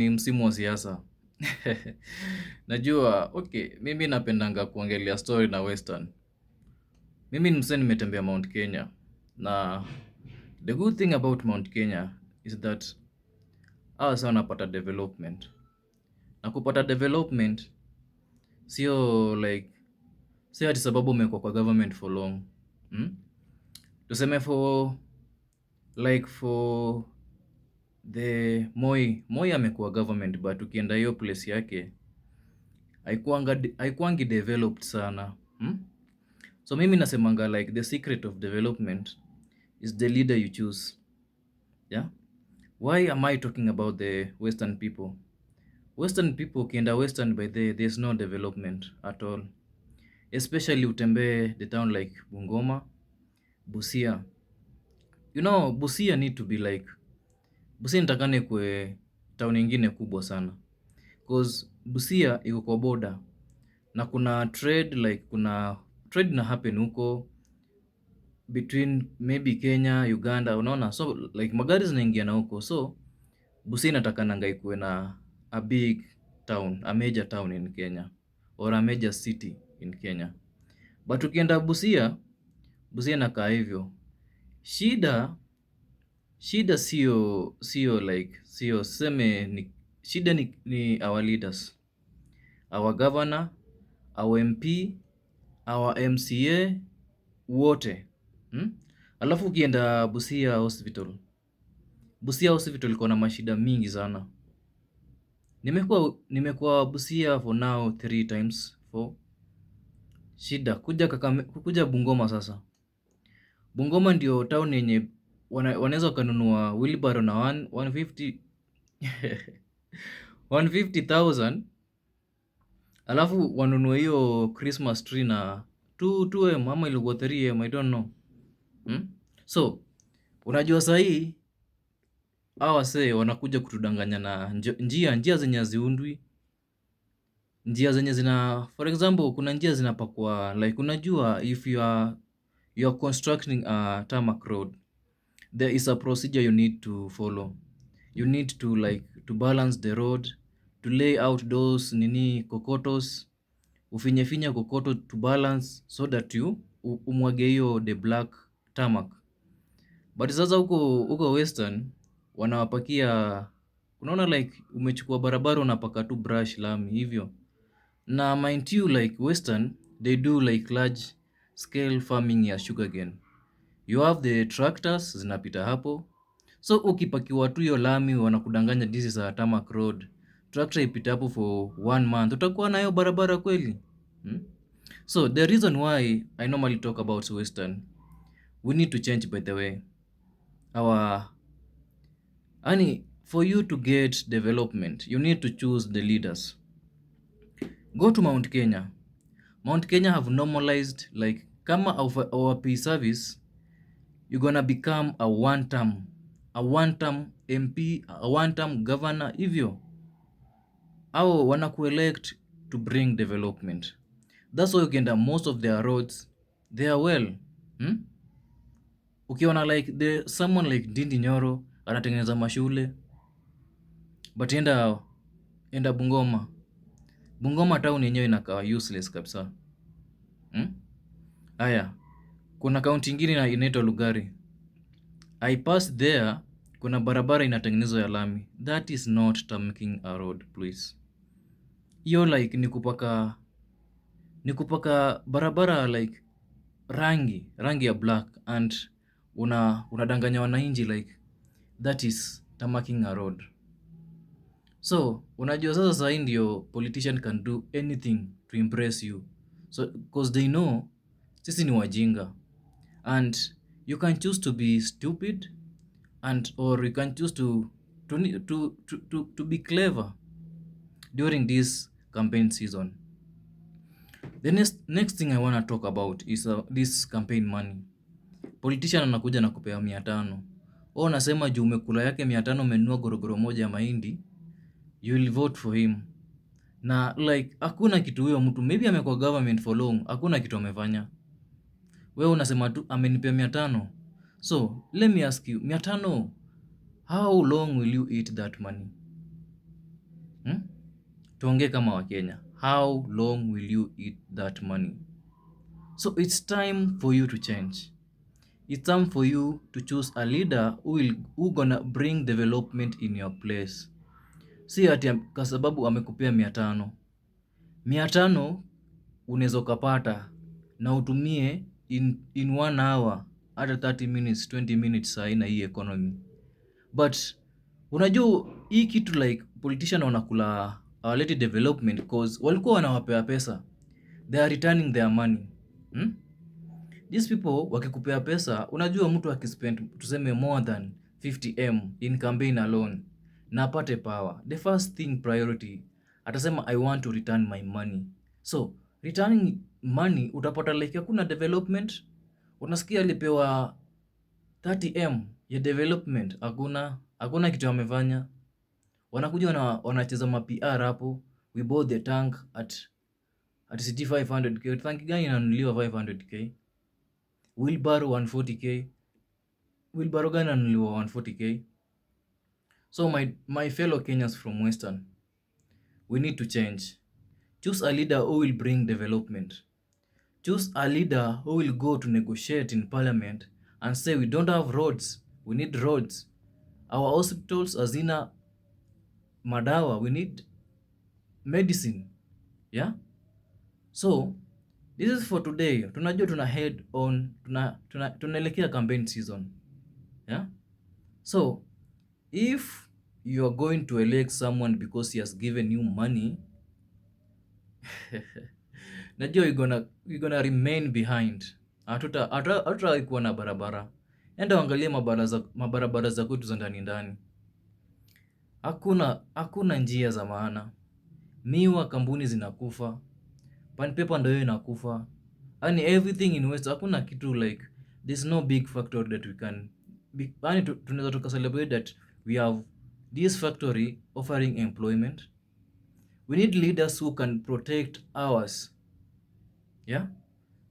Ni msimu wa siasa. Najua, okay, mimi napendanga kuongelea story na Western. Mimi ni msee nimetembea Mount Kenya. Na the good thing about Mount Kenya is that hawa sasa wanapata development. Na kupata development, sio like, sio ati sababu umekuwa kwa government for long. Hmm? Tuseme for the Moi amekuwa government, but ukienda hiyo place yake, haikuangi developed sana. So mimi nasemanga like the secret of development is the leader you choose. Yeah? Why am I talking about the Western people? Western people, ukienda Western by there's no development at all. Especially utembee the town like Bungoma, Busia. You know, Busia need to be like, Busia nitakane kwe town ingine kubwa sana. Cause Busia iko kwa border. Na kuna trade like kuna trade na happen huko between maybe Kenya, Uganda, unaona? So like magari zinaingia na huko. So Busia inatakananga ikuwe na a big town, a major town in Kenya or a major city in Kenya. But ukienda Busia inakaa hivyo. Shida sio like sio seme ni shida ni our leaders. Our governor, our MP, our MCA, wote. Alafu ukienda Busia Hospital iko na mashida mingi sana. Nimekuwa Busia for now 3 times. Shida kuja Bungoma sasa. Bungoma ndio town yenye wanaweza wakanunua wheelbarrow na 150 150,000, alafu wanunue hiyo Christmas tree na 2M ama ilikuwa 3M, I don't know. So unajua sahii hawa wasee wanakuja kutudanganya na njia zenye haziundwi, njia zenye zina, for example, kuna njia zinapakwa like, unajua if you are constructing a tarmac road, there is a procedure you need to follow. You need to like to balance the road, to lay out those kokotos, ufinye kokoto to balance so that you umwage hiyo the black tarmac. But sasa huko Western wanawapakia, unaona like umechukua barabara unapaka tu brush lami hivyo. Na mind you like Western, they do like large scale farming ya sugarcane. You have the tractors zinapita hapo. So ukipakiwa tu hiyo lami wanakudanganya this is a tarmac road. Tractor ipita hapo for 1 month. Utakuwa na hiyo barabara kweli? So the reason why I normally talk about Western, we need to change by the way. For you to get development, you need to choose the leaders. Go to Mount Kenya. Mount Kenya have normalized like kama our pay service, you're gonna become a one-term MP, a one-term governor hivyo. Au wanakuelect to bring development. That's why ukienda most of their roads, they are well. Ukiona like someone like Ndindi Nyoro anatengeneza mashule, but enda Bungoma town yenyewe inakaa useless kabisa. Aya, kuna kaunti ingine inaitwa Lugari. I pass there, kuna barabara inatengenezwa ya lami. That is not tarmacking a road, please. Hiyo like ni kupaka barabara like rangi ya black and unadanganya wananchi like that is tarmacking a road. So unajua sasa ndio politician can do anything to impress you. So because they know sisi ni wajinga, and you can choose to be stupid or you can choose to be clever during this campaign season. The next thing I want to talk about is this campaign money. Politician anakuja na kupea 500. Unasema juu umekula yake 500 umenunua gorogoro moja ya mahindi, you will vote for him. Na like hakuna kitu huyo mtu, maybe amekuwa government for long, hakuna kitu amefanya. Wewe unasema tu amenipea 500. So let me ask you, 500, how long will you eat that money? tuongee kama Wakenya. How long will you eat that money? So it's time for you to change. It's time for you to choose a leader who gonna bring development in your place. Si ati kwa sababu amekupea 500. 500 unaweza ukapata na utumie in 1 hour, hata 30 minutes, 20 minutes saa hii na hii economy. But unajua hii kitu like politician wanakula hawaleti development cause walikuwa wanawapea pesa. They are returning their money. These people wakikupea pesa, unajua mtu akispend tuseme more than 50M in campaign alone na apate power, the first thing priority atasema I want to return my money. So returning money utapata like hakuna development. Unasikia alipewa 30M ya development, hakuna kitu amefanya. Wanakuja wanacheza ma PR hapo, we bought the tank at city 500k. Tank gani inanunuliwa 500k? Wheelbarrow 140k. Wheelbarrow gani inanunuliwa 140k? So my fellow Kenyans from Western, we need to change. Choose a leader who will bring development. Choose a leader who will go to negotiate in parliament and say we don't have roads, we need roads. Our hospitals hazina madawa, we need medicine. Yeah? So this is for today. Tunajua tuna head on, tunaelekea campaign season. Yeah? So if you are going to elect someone because he has given you money, najua you're gonna remain behind. Hatuta kuwa na barabara. Enda angalie mabarabara za kwetu za ndani. Hakuna njia za maana. Miwa kampuni zinakufa. Pan paper ndio inakufa. And everything in West, hakuna kitu like there's no big factor that we can tunaweza tuka celebrate that we have this factory offering employment. We need leaders who can protect ours. Yeah?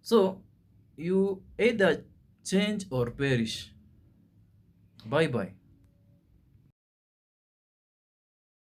So you either change or perish. Bye bye.